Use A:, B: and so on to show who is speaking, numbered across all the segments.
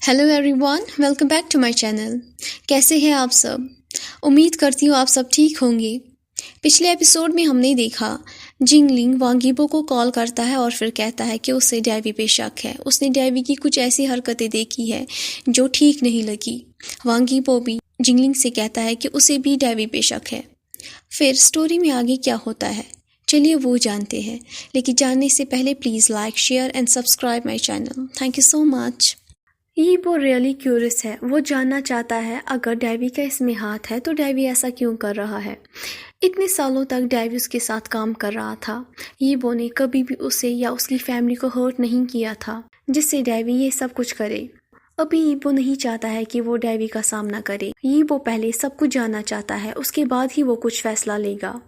A: Hello everyone, welcome back to my channel. कैसे हैं आप सब? उम्मीद करती हूँ आप सब ठीक होंगे। पिछले एपिसोड में हमने देखा जिंगलिंग वांग यीबो को कॉल करता है और फिर कहता है कि उसे डेवी पे शक है। उसने डेवी की कुछ ऐसी हरकतें देखी है जो ठीक नहीं लगी। वांग यीबो भी जिंगलिंग से कहता है कि उसे भी डेवी पे शक है। फिर स्टोरी में आगे क्या होता है, चलिए वो जानते हैं। लेकिन जानने से पहले please like, share and subscribe my channel. Thank you so much. वो रियली क्यूरियस है। वो जानना चाहता है अगर डेवी का इसमें हाथ है तो डेवी ऐसा क्यों कर रहा है। इतने सालों तक डेवी उसके साथ काम कर रहा था। वो ने कभी भी उसे या उसकी फैमिली को हर्ट नहीं किया था जिससे डेवी ये सब कुछ करे। अभी वो नहीं चाहता है कि वो डेवी का सामना करे। वो पहले सब कुछ जानना चाहता है, उसके बाद ही वो कुछ फैसला लेगा।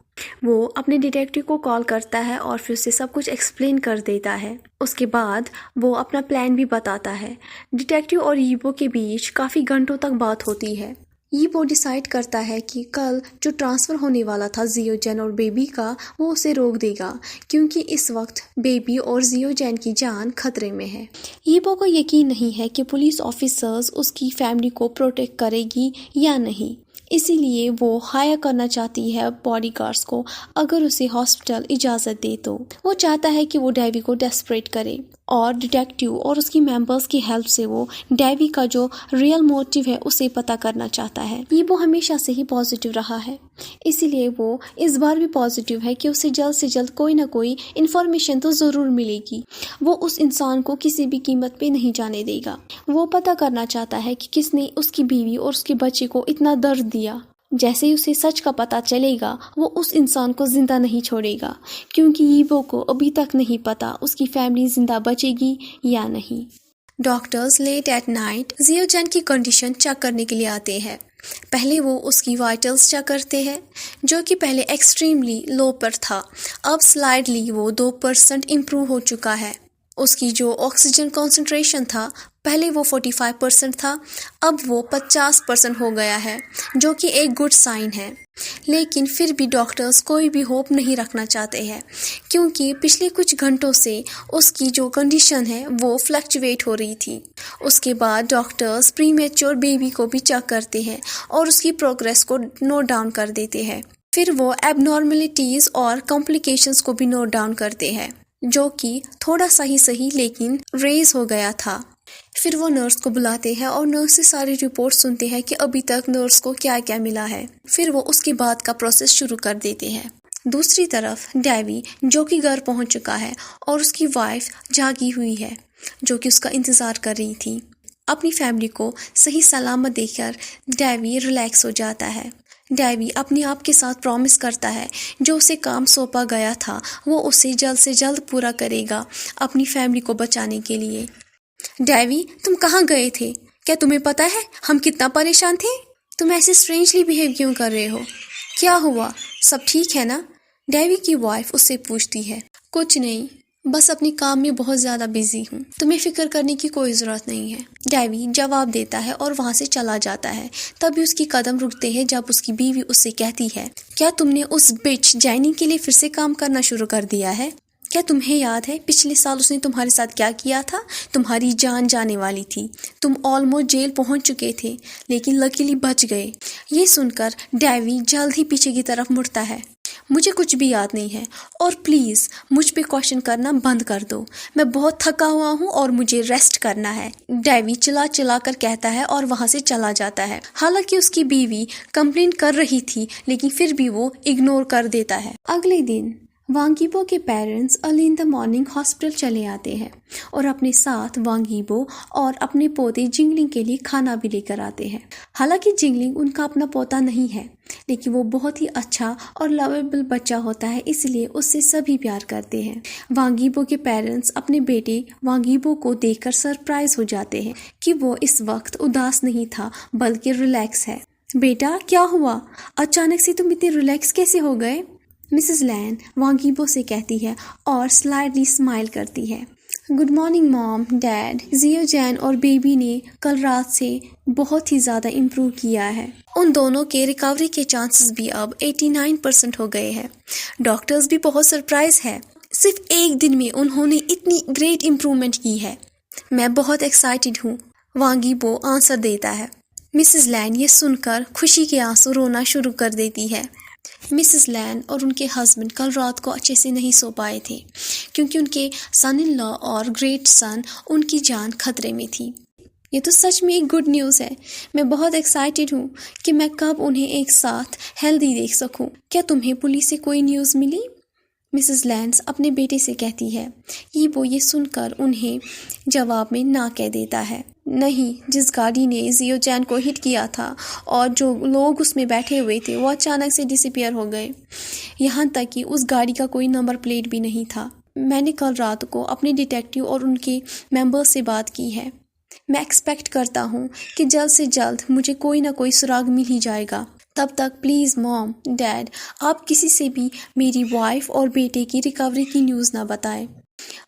A: वो अपने डिटेक्टिव को कॉल करता है और फिर उसे सब कुछ एक्सप्लेन कर देता है। उसके बाद वो अपना प्लान भी बताता है। डिटेक्टिव और यीबो के बीच काफ़ी घंटों तक बात होती है। यीबो डिसाइड करता है कि कल जो ट्रांसफ़र होने वाला था जियोजेन और बेबी का, वो उसे रोक देगा क्योंकि इस वक्त बेबी और जियोजेन की जान खतरे में है। यीबो को यकीन नहीं है कि पुलिस ऑफिसर्स उसकी फैमिली को प्रोटेक्ट करेगी या नहीं, इसीलिए वो हायर करना चाहती है बॉडीगार्ड्स को अगर उसे हॉस्पिटल इजाज़त दे तो। वो चाहता है कि वो डेवी को डेस्परेट करे और डिटेक्टिव और उसकी मेंबर्स की हेल्प से वो डेवी का जो रियल मोटिव है उसे पता करना चाहता है। वो हमेशा से ही पॉजिटिव रहा है, इसीलिए वो इस बार भी पॉजिटिव है कि उसे जल्द से जल्द कोई ना कोई इन्फॉर्मेशन तो ज़रूर मिलेगी। वो उस इंसान को किसी भी कीमत पे नहीं जाने देगा। वो पता करना चाहता है कि किसने उसकी बीवी और उसके बच्चे को इतना दर्द दिया। जैसे ही उसे सच का पता चलेगा वो उस इंसान को जिंदा नहीं छोड़ेगा, क्योंकि यीबो को अभी तक नहीं पता उसकी फैमिली जिंदा बचेगी या नहीं। डॉक्टर्स लेट एट नाइट जियोजेन की कंडीशन चेक करने के लिए आते हैं। पहले वो उसकी वाइटल्स चेक करते हैं जो कि पहले एक्सट्रीमली लो पर था, अब स्लाइडली वो 2% इम्प्रूव हो चुका है। उसकी जो ऑक्सीजन कॉन्सेंट्रेशन था पहले वो 45% था, अब वो 50% हो गया है, जो कि एक गुड साइन है। लेकिन फिर भी डॉक्टर्स कोई भी होप नहीं रखना चाहते हैं क्योंकि पिछले कुछ घंटों से उसकी जो कंडीशन है वो फ्लक्चुएट हो रही थी। उसके बाद डॉक्टर्स प्रीमेच्योर बेबी को भी चेक करते हैं और उसकी प्रोग्रेस को नोट डाउन कर देते हैं। फिर वो एबनॉर्मलिटीज़ और कॉम्प्लिकेशंस को भी नोट डाउन करते हैं, जो कि थोड़ा सही लेकिन रेज हो गया था। फिर वो नर्स को बुलाते हैं और नर्स से सारी रिपोर्ट सुनते हैं कि अभी तक नर्स को क्या क्या मिला है। फिर वो उसके बाद का प्रोसेस शुरू कर देते हैं। दूसरी तरफ डेवी जो कि घर पहुंच चुका है और उसकी वाइफ जागी हुई है जो कि उसका इंतज़ार कर रही थी। अपनी फैमिली को सही सलामत देखकर डेवी रिलैक्स हो जाता है। डेवी अपने आप के साथ प्रॉमिस करता है जो उसे काम सौंपा गया था वो उसे जल्द से जल्द पूरा करेगा अपनी फैमिली को बचाने के लिए। डेवी, तुम कहाँ गए थे? क्या तुम्हें पता है हम कितना परेशान थे? तुम ऐसे स्ट्रेंजली बिहेव क्यों कर रहे हो? क्या हुआ? सब ठीक है ना? डेवी की वाइफ उससे पूछती है। कुछ नहीं, बस अपने काम में बहुत ज़्यादा बिजी हूँ, तुम्हें फिक्र करने की कोई ज़रूरत नहीं है। डेवी जवाब देता है और वहाँ से चला जाता है। तभी उसकी कदम रुकते हैं जब उसकी बीवी उससे कहती है, क्या तुमने उस बिच जैनी के लिए फिर से काम करना शुरू कर दिया है? क्या तुम्हें याद है पिछले साल उसने तुम्हारे साथ क्या किया था? तुम्हारी जान जाने वाली थी, तुम ऑलमोस्ट जेल पहुंच चुके थे लेकिन लकीली बच गए। ये सुनकर डेवी जल्द ही पीछे की तरफ मुड़ता है। मुझे कुछ भी याद नहीं है और प्लीज़ मुझ पे क्वेश्चन करना बंद कर दो, मैं बहुत थका हुआ हूँ और मुझे रेस्ट करना है, डेवी चिल्ला चिल्ला कर कहता है और वहाँ से चला जाता है। हालांकि उसकी बीवी कंप्लेंट कर रही थी लेकिन फिर भी वो इग्नोर कर देता है। अगले दिन वांग यीबो के parents early in the morning hospital चले आते हैं और अपने साथ वांग यीबो और अपने पोते जिंगलिंग के लिए खाना भी लेकर आते हैं। हालांकि जिंगलिंग उनका अपना पोता नहीं है लेकिन वो बहुत ही अच्छा और लवेबल बच्चा होता है, इसलिए उससे सभी प्यार करते हैं। वांग यीबो के पेरेंट्स अपने बेटे वांग यीबो को देखकर सरप्राइज हो जाते हैं कि वो इस वक्त उदास नहीं था बल्कि रिलैक्स है। बेटा, क्या हुआ? अचानक से तुम इतने रिलैक्स कैसे हो गए? मिसेस लैन वांग यीबो से कहती है और स्लाइडली स्माइल करती है। Good morning mom, dad. जियोजेन और बेबी ने कल रात से बहुत ही ज़्यादा इम्प्रूव किया है। उन दोनों के रिकवरी के चांसेस भी अब 89% हो गए हैं। डॉक्टर्स भी बहुत सरप्राइज है, सिर्फ एक दिन में उन्होंने इतनी ग्रेट इम्प्रूवमेंट की है। मैं बहुत एक्साइटेड हूँ। वांगीबो आंसर देता है। मिसेस लैन ये सुनकर खुशी के आंसू रोना शुरू कर देती है। मिसेस लैन और उनके हस्बैंड कल रात को अच्छे से नहीं सो पाए थे क्योंकि उनके सन इन लॉ और ग्रेट सन उनकी जान खतरे में थी। ये तो सच में एक गुड न्यूज़ है। मैं बहुत एक्साइटेड हूँ कि मैं कब उन्हें एक साथ हेल्दी देख सकूँ। क्या तुम्हें पुलिस से कोई न्यूज़ मिली? मिसेस लैंस अपने बेटे से कहती है। वो ये सुनकर उन्हें जवाब में ना कह देता है। नहीं, जिस गाड़ी ने जियो चैन को हिट किया था और जो लोग उसमें बैठे हुए थे वो अचानक से डिसअपीयर हो गए। यहाँ तक कि उस गाड़ी का कोई नंबर प्लेट भी नहीं था। मैंने कल रात को अपने डिटेक्टिव और उनके मेंबर्स से बात की है। मैं एक्सपेक्ट करता हूँ कि जल्द से जल्द मुझे कोई ना कोई सुराग मिल ही जाएगा। तब तक प्लीज़ मॉम, डैड, आप किसी से भी मेरी वाइफ और बेटे की रिकवरी की न्यूज़ ना बताएं।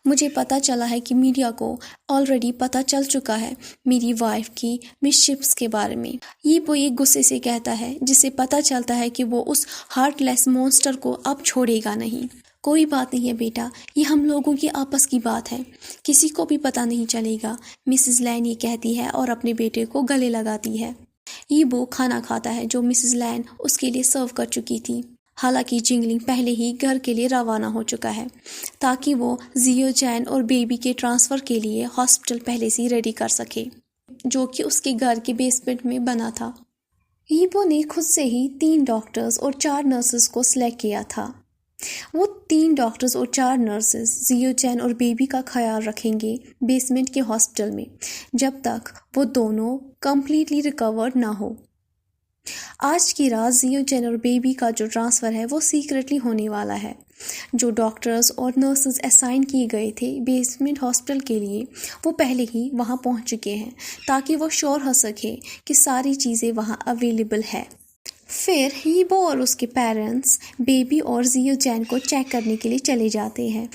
A: मुझे पता चला है कि मीडिया को ऑलरेडी पता चल चुका है मेरी वाइफ की मिसशिप्स के बारे में। वो एक गुस्से से कहता है, जिसे पता चलता है कि वो उस हार्टलेस मॉन्स्टर को अब छोड़ेगा नहीं। कोई बात नहीं है बेटा, ये हम लोगों की आपस की बात है, किसी को भी पता नहीं चलेगा, मिसेस लैन ये कहती है और अपने बेटे को गले लगाती है। वो खाना खाता है जो मिसेस लैन उसके लिए सर्व कर चुकी थी। हालांकि जिंगलिंग पहले ही घर के लिए रवाना हो चुका है ताकि वो जियो चैन और बेबी के ट्रांसफ़र के लिए हॉस्पिटल पहले से ही रेडी कर सके, जो कि उसके घर के बेसमेंट में बना था। वो ने खुद से ही 3 डॉक्टर्स और 4 नर्सेस को सिलेक्ट किया था। वो 3 डॉक्टर्स और 4 नर्सेस जियो चैन और बेबी का ख्याल रखेंगे बेसमेंट के हॉस्पिटल में जब तक वो दोनों कम्प्लीटली रिकवर्ड ना हो। आज की रात जियो चैन और बेबी का जो ट्रांसफ़र है वो सीक्रेटली होने वाला है। जो डॉक्टर्स और नर्सेस असाइन किए गए थे बेसमेंट हॉस्पिटल के लिए वो पहले ही वहाँ पहुँच चुके हैं ताकि वो श्योर हो सके कि सारी चीज़ें वहाँ अवेलेबल है। फिर हीबो और उसके पेरेंट्स बेबी और जियो चैन को चेक करने के लिए चले जाते हैं।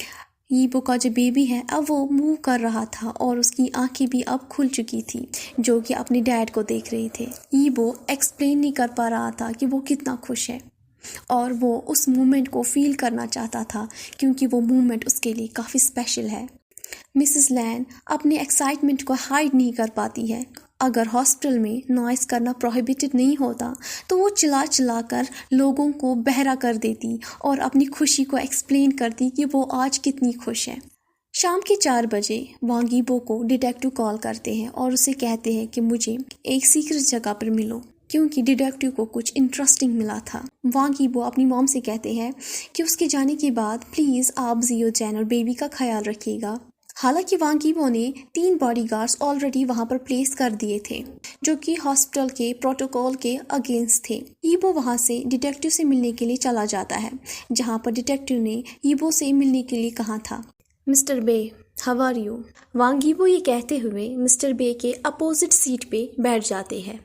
A: हीबो का जो बेबी है अब वो मूव कर रहा था और उसकी आंखें भी अब खुल चुकी थी जो कि अपने डैड को देख रही थे। हीबो एक्सप्लेन नहीं कर पा रहा था कि वो कितना खुश है और वो उस मोमेंट को फील करना चाहता था क्योंकि वो मोमेंट उसके लिए काफ़ी स्पेशल है। मिसेस लैन अपने एक्साइटमेंट को हाइड नहीं कर पाती है। अगर हॉस्पिटल में नॉइस करना प्रोहिबिटेड नहीं होता तो वो चिल्ला चिल्ला कर लोगों को बहरा कर देती और अपनी खुशी को एक्सप्लेन करती कि वो आज कितनी खुश है। शाम के 4 बजे वांगीबो को डिटेक्टिव कॉल करते हैं और उसे कहते हैं कि मुझे एक सीक्रेट जगह पर मिलो क्योंकि डिटेक्टिव को कुछ इंटरेस्टिंग मिला था। वांगीबो अपनी मॉम से कहते हैं कि उसके जाने के बाद प्लीज़ आप जियो चैन और बेबी का ख्याल रखिएगा। हालांकि वांगीबो ने 3 बॉडीगार्ड्स ऑलरेडी वहां पर प्लेस कर दिए थे जो कि हॉस्पिटल के प्रोटोकॉल के अगेंस्ट थे। हीबो वहां से डिटेक्टिव से मिलने के लिए चला जाता है जहां पर डिटेक्टिव ने हीबो से मिलने के लिए कहा था। Mister Bay, how are you? Wang Yibo ये कहते हुए मिस्टर बे के अपोजिट सीट पे बैठ जाते हैं।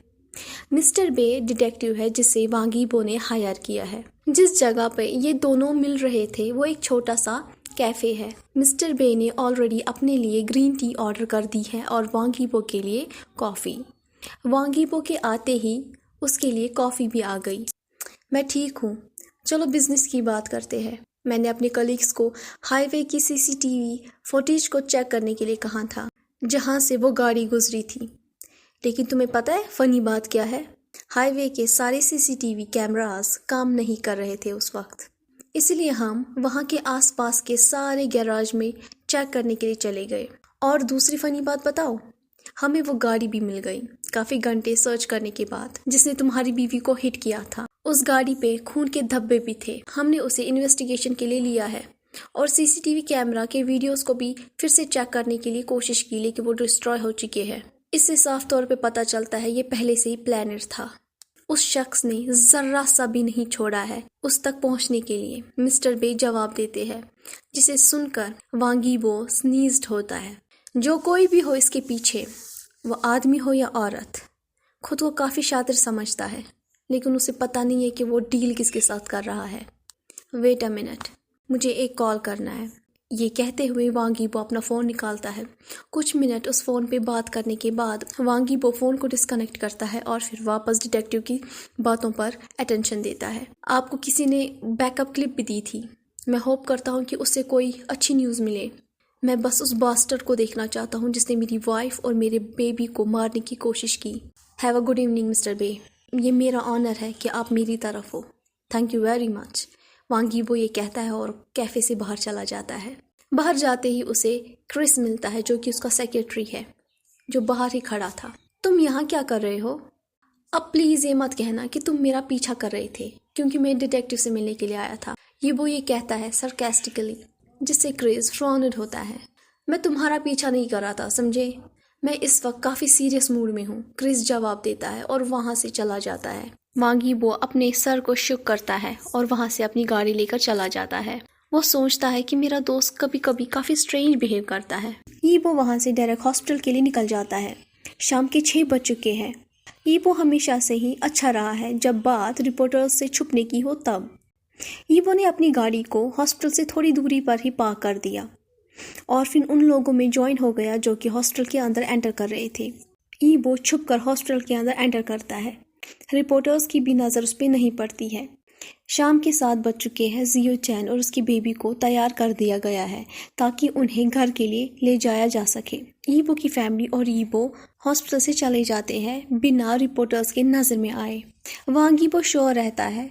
A: मिस्टर बे डिटेक्टिव है जिसे वांगीबो ने हायर किया है। जिस जगह पे ये दोनों मिल रहे थे वो एक छोटा सा कैफ़े है। मिस्टर बे ने ऑलरेडी अपने लिए ग्रीन टी ऑर्डर कर दी है और वांगीबो के लिए कॉफ़ी। वांगीबो के आते ही उसके लिए कॉफ़ी भी आ गई। मैं ठीक हूँ, चलो बिजनेस की बात करते हैं। मैंने अपने कलीग्स को हाईवे की सीसीटीवी फुटेज को चेक करने के लिए कहा था जहाँ से वो गाड़ी गुजरी थी। लेकिन तुम्हें पता है फ़नी बात क्या है? हाईवे के सारे सीसीटीवी कैमरास काम नहीं कर रहे थे उस वक्त, इसलिए हम वहाँ के आसपास के सारे गैराज में चेक करने के लिए चले गए। और दूसरी फ़नी बात बताओ, हमें वो गाड़ी भी मिल गई काफ़ी घंटे सर्च करने के बाद जिसने तुम्हारी बीवी को हिट किया था। उस गाड़ी पे खून के धब्बे भी थे। हमने उसे इन्वेस्टिगेशन के लिए लिया है और सीसीटीवी कैमरा के वीडियोस को भी फिर से चेक करने के लिए कोशिश की लेकिन वो डिस्ट्रॉय हो चुके हैं। इससे साफ तौर पे पता चलता है ये पहले से ही प्लानर था। उस शख्स ने जर्रा सा भी नहीं छोड़ा है उस तक पहुंचने के लिए, मिस्टर बे जवाब देते हैं, जिसे सुनकर वांगीबो स्नीज्ड होता है। जो कोई भी हो इसके पीछे, वो आदमी हो या औरत, खुद को काफ़ी शातिर समझता है लेकिन उसे पता नहीं है कि वो डील किसके साथ कर रहा है। वेट अ मिनट, मुझे एक कॉल करना है। ये कहते हुए वांगीबो अपना फ़ोन निकालता है। कुछ मिनट उस फ़ोन पे बात करने के बाद वांगीबो फ़ोन को डिस्कनेक्ट करता है और फिर वापस डिटेक्टिव की बातों पर अटेंशन देता है। आपको किसी ने बैकअप क्लिप भी दी थी, मैं होप करता हूँ कि उससे कोई अच्छी न्यूज़ मिले। میں بس اس باسٹر کو دیکھنا چاہتا ہوں جس نے میری وائف اور میرے بیبی کو مارنے کی کوشش کی. Have a good evening mister Bay. یہ میرا آنر ہے کہ آپ میری طرف ہو. Thank you very much. Wang Yibo یہ کہتا ہے اور کیفے سے باہر چلا جاتا ہے. باہر جاتے ہی اسے کرس ملتا ہے جو کہ اس کا سیکرٹری ہے جو باہر ہی کھڑا تھا. تم یہاں کیا کر رہے ہو؟ اب پلیز یہ مت کہنا کہ تم میرا پیچھا کر رہے تھے کیونکہ میں ڈیٹیکٹیو سے ملنے کے لیے آیا تھا. ییبو یہ کہتا ہے سرکیسٹیکلی جس سے کرس فرونڈ ہوتا ہے. میں تمہارا پیچھا نہیں کر رہا تھا سمجھے. میں اس وقت کافی سیریس موڈ میں ہوں. کرس جواب دیتا ہے اور وہاں سے چلا جاتا ہے. وانگ ییبو اپنے سر کو شک کرتا ہے اور وہاں سے اپنی گاڑی لے کر چلا جاتا ہے. وہ سوچتا ہے کہ میرا دوست کبھی کبھی کافی اسٹرینج بہیو کرتا ہے. ییبو وہاں سے ڈائریکٹ ہاسپٹل کے لیے نکل جاتا ہے. شام کے 6 بج چکے ہیں. ییبو ہمیشہ سے ہی اچھا رہا ہے جب بات رپورٹرز سے چھپنے کی ہو تب. ییبو نے اپنی گاڑی کو ہاسپٹل سے تھوڑی دوری پر ہی پارک کر دیا اور پھر ان لوگوں میں جوائن ہو گیا جو کہ ہاسپٹل کے اندر انٹر کر رہے تھے. ییبو چھپ کر ہاسپٹل کے اندر انٹر کرتا ہے. رپورٹرز کی بھی نظر اس پہ نہیں پڑتی ہے. شام کے 7 بج چکے ہیں. زیو چین اور اس کی بیبی کو تیار کر دیا گیا ہے تاکہ انہیں گھر کے لیے لے جایا جا سکے. ییبو کی فیملی اور ییبو ہاسپٹل سے چلے جاتے ہیں بنا رپورٹرز کے نظر میں آئے. وانگ ییبو شور رہتا ہے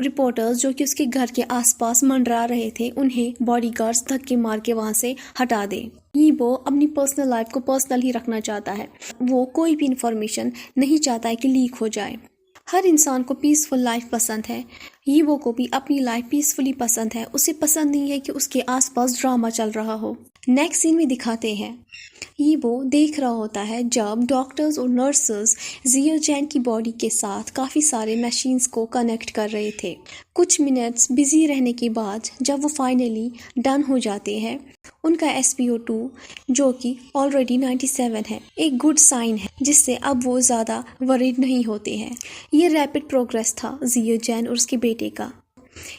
A: رپورٹرز جو کہ اس کے گھر کے آس پاس منڈرا رہے تھے انہیں باڈی گارڈز دھکے مار کے وہاں سے ہٹا دے. ییبو اپنی پرسنل لائف کو پرسنل ہی رکھنا چاہتا ہے. وہ کوئی بھی انفارمیشن نہیں چاہتا ہے کہ لیک ہو جائے. ہر انسان کو پیسفل لائف پسند ہے. ییبو کو بھی اپنی لائف پیسفلی پسند ہے. اسے پسند نہیں ہے کہ اس کے آس پاس ڈرامہ چل رہا ہو. نیکسٹ سین میں دکھاتے ہیں ییبو دیکھ رہا ہوتا ہے جب ڈاکٹرز اور نرسز زیو چین کی باڈی کے ساتھ کافی سارے مشینز کو کنیکٹ کر رہے تھے. کچھ منٹس بزی رہنے کے بعد جب وہ فائنلی ڈن ہو جاتے ہیں ان کا SpO2 جو کہ آلریڈی 97 ہے ایک گڈ سائن ہے جس سے اب وہ زیادہ ورڈ نہیں ہوتے ہیں. یہ ریپڈ پروگریس تھا زیو چین اور اس کے بیٹے کا.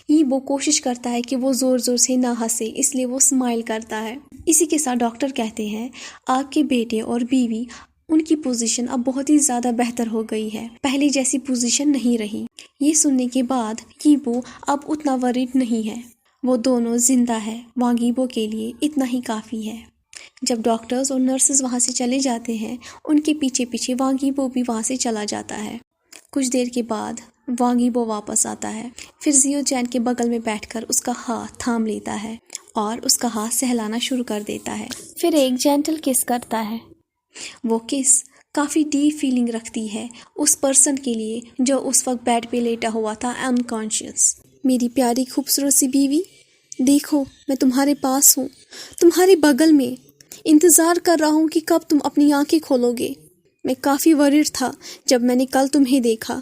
A: ییبو کوشش کرتا ہے کہ وہ زور زور سے نہ ہنسے اس لیے وہ اسمائل کرتا ہے. اسی کے ساتھ ڈاکٹر کہتے ہیں آپ کے بیٹے اور بیوی ان کی پوزیشن اب بہت ہی زیادہ بہتر ہو گئی ہے. پہلے جیسی پوزیشن نہیں رہی. یہ سننے کے بعد ییبو اب اتنا ورڈ نہیں ہے. وہ دونوں زندہ ہے. وانگ ییبو کے لیے اتنا ہی کافی ہے. جب ڈاکٹرز اور نرسز وہاں سے چلے جاتے ہیں ان کے پیچھے پیچھے وانگ ییبو بھی وہاں سے چلا جاتا ہے. کچھ دیر کے بعد وانگ ییبو واپس آتا ہے. پھر زیو چین کے بغل میں بیٹھ کر اس کا ہاتھ تھام لیتا ہے اور اس کا ہاتھ سہلانا شروع کر دیتا ہے. پھر ایک جینٹل کس کرتا ہے. وہ کس کافی ڈیپ فیلنگ رکھتی ہے اس پرسن کے لیے جو اس وقت بیڈ پہ لیٹا ہوا تھا انکانشیس. میری پیاری خوبصورت سی بیوی دیکھو میں تمہارے پاس ہوں تمہارے بغل میں انتظار کر رہا ہوں کہ کب تم اپنی آنکھیں کھولو گے. میں کافی ورڈ تھا جب میں نے کل تمہیں دیکھا.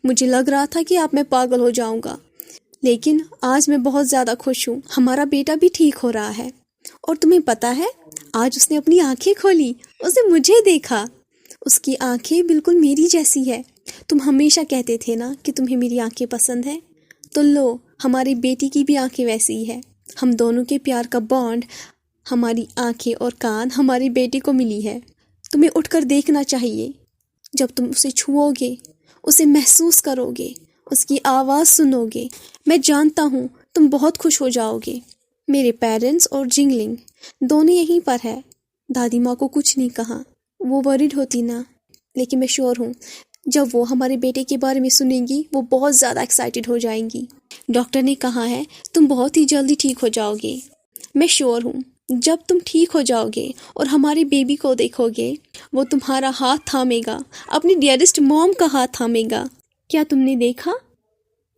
A: مجھے لگ رہا تھا کہ اب میں پاگل ہو جاؤں گا لیکن آج میں بہت زیادہ خوش ہوں. ہمارا بیٹا بھی ٹھیک ہو رہا ہے اور تمہیں پتہ ہے آج اس نے اپنی آنکھیں کھولی. اس نے مجھے دیکھا. اس کی آنکھیں بالکل میری جیسی ہے. تم ہمیشہ کہتے تھے نا کہ تمہیں میری آنکھیں پسند ہیں تو لو ہماری بیٹی کی بھی آنکھیں ویسی ہی ہے. ہم دونوں کے پیار کا بانڈ ہماری آنکھیں اور کان ہماری بیٹی کو ملی ہے. تمہیں اٹھ کر دیکھنا چاہیے. جب تم اسے چھوؤ گے اسے محسوس کرو گے اس کی آواز سنو گے میں جانتا ہوں تم بہت خوش ہو جاؤ گے. میرے پیرنٹس اور جنگلنگ دونوں یہیں پر ہے. دادی ماں کو کچھ نہیں کہا. وہ ورڈ ہوتی نا لیکن میں شیور ہوں جب وہ ہمارے بیٹے کے بارے میں سنیں گی وہ بہت زیادہ ایکسائٹیڈ ہو جائیں گی. ڈاکٹر نے کہا ہے تم بہت ہی جلدی ٹھیک ہو جاؤ گے. میں شیور ہوں جب تم ٹھیک ہو جاؤ گے اور ہماری بیبی کو دیکھو گے وہ تمہارا ہاتھ تھامے گا اپنی ڈیئرسٹ موم کا ہاتھ تھامے گا. کیا تم نے دیکھا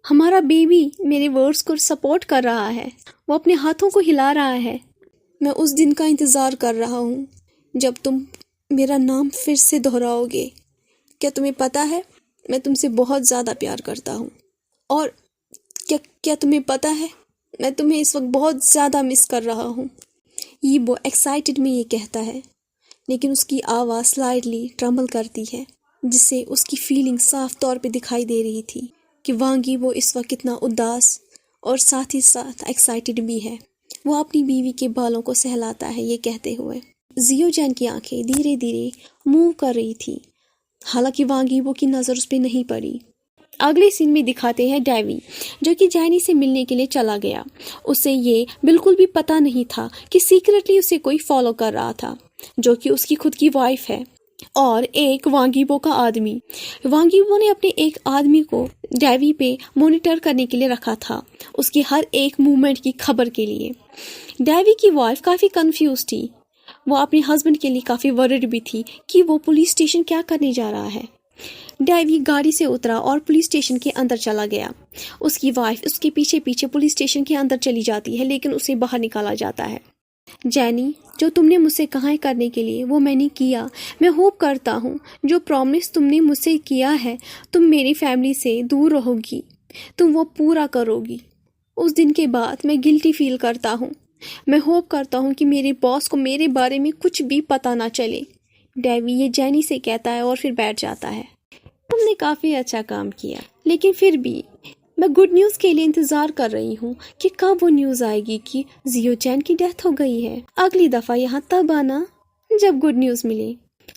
A: ہمارا بیبی میرے ورڈز کو سپورٹ کر رہا ہے. وہ اپنے ہاتھوں کو ہلا رہا ہے. میں اس دن کا انتظار کر رہا ہوں جب تم میرا نام پھر سے دہراؤ گے. کیا تمہیں پتہ ہے میں تم سے بہت زیادہ پیار کرتا ہوں اور کیا تمہیں پتہ ہے میں تمہیں اس وقت بہت زیادہ مس کر رہا ہوں. ییبو ایکسائٹڈ میں یہ کہتا ہے لیکن اس کی آواز سلائٹلی ٹرمبل کرتی ہے جس سے اس کی فیلنگ صاف طور پہ دکھائی دے رہی تھی کہ وانگ ییبو اس وقت کتنا اداس اور ساتھ ہی ساتھ ایکسائٹڈ بھی ہے. وہ اپنی بیوی کے بالوں کو سہلاتا ہے یہ کہتے ہوئے. زیو چین کی آنکھیں دھیرے دھیرے موو کر رہی تھی حالانکہ وانگ ییبو کی نظر اس پہ نہیں پڑی. اگلے سین میں دکھاتے ہیں ڈیوی جو کہ جینی سے ملنے کے لیے چلا گیا. اسے یہ بالکل بھی پتہ نہیں تھا کہ سیکرٹلی اسے کوئی فالو کر رہا تھا جو کہ اس کی خود کی وائف ہے اور ایک وانگیبو کا آدمی. وانگیبو نے اپنے ایک آدمی کو ڈیوی پہ مانیٹر کرنے کے لیے رکھا تھا اس کی ہر ایک موومنٹ کی خبر کے لیے. ڈیوی کی وائف کافی کنفیوز تھی. وہ اپنے ہسبینڈ کے لیے کافی ورڈ بھی تھی کہ وہ پولیس اسٹیشن کیا کرنے جا رہا ہے. ڈیوی گاڑی سے اترا اور پولیس اسٹیشن کے اندر چلا گیا. اس کی وائف اس کے پیچھے پیچھے پولیس اسٹیشن کے اندر چلی جاتی ہے لیکن اسے باہر نکالا جاتا ہے. جینی جو تم نے مجھ سے کہا ہے کرنے کے لیے وہ میں نے کیا. میں ہوپ کرتا ہوں جو پرومس تم نے مجھ سے کیا ہے تم میری فیملی سے دور رہو گی تم وہ پورا کرو گی. اس دن کے بعد میں گلٹی فیل کرتا ہوں. میں ہوپ کرتا ہوں کہ میرے باس کو میرے بارے میں کچھ بھی پتہ نہ چلے. ڈیوی یہ جینی سے کہتا ہے اور پھر بیٹھ جاتا ہے. تم نے کافی اچھا کام کیا لیکن پھر بھی میں گڈ نیوز کے لیے انتظار کر رہی ہوں کہ کب وہ نیوز آئے گی کہ زیو چین کی ڈیتھ ہو گئی ہے. اگلی دفعہ یہاں تب آنا جب گڈ نیوز ملے.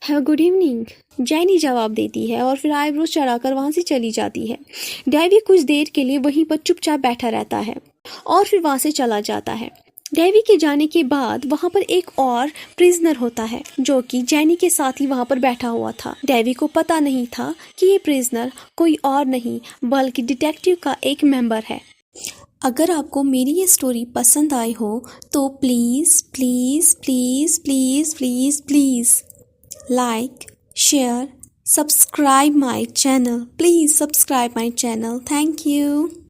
A: ہیو گڈ ایوننگ جینی جواب دیتی ہے اور پھر آئی برو چڑھا کر وہاں سے چلی جاتی ہے. ڈیوی کچھ دیر کے لیے وہیں پر چپ چاپ بیٹھا رہتا ہے اور پھر وہاں سے چلا جاتا ہے. ڈیوی کے جانے کے بعد وہاں پر ایک اور پریزنر ہوتا ہے جو کہ جینی کے ساتھ ہی وہاں پر بیٹھا ہوا تھا. ڈیوی کو پتا نہیں تھا کہ یہ پریزنر کوئی اور نہیں بلکہ ڈیٹیکٹیو کا ایک ممبر ہے. اگر آپ کو میری یہ سٹوری پسند آئی ہو تو please please please please please please like share subscribe my channel. Please subscribe my channel. Thank you.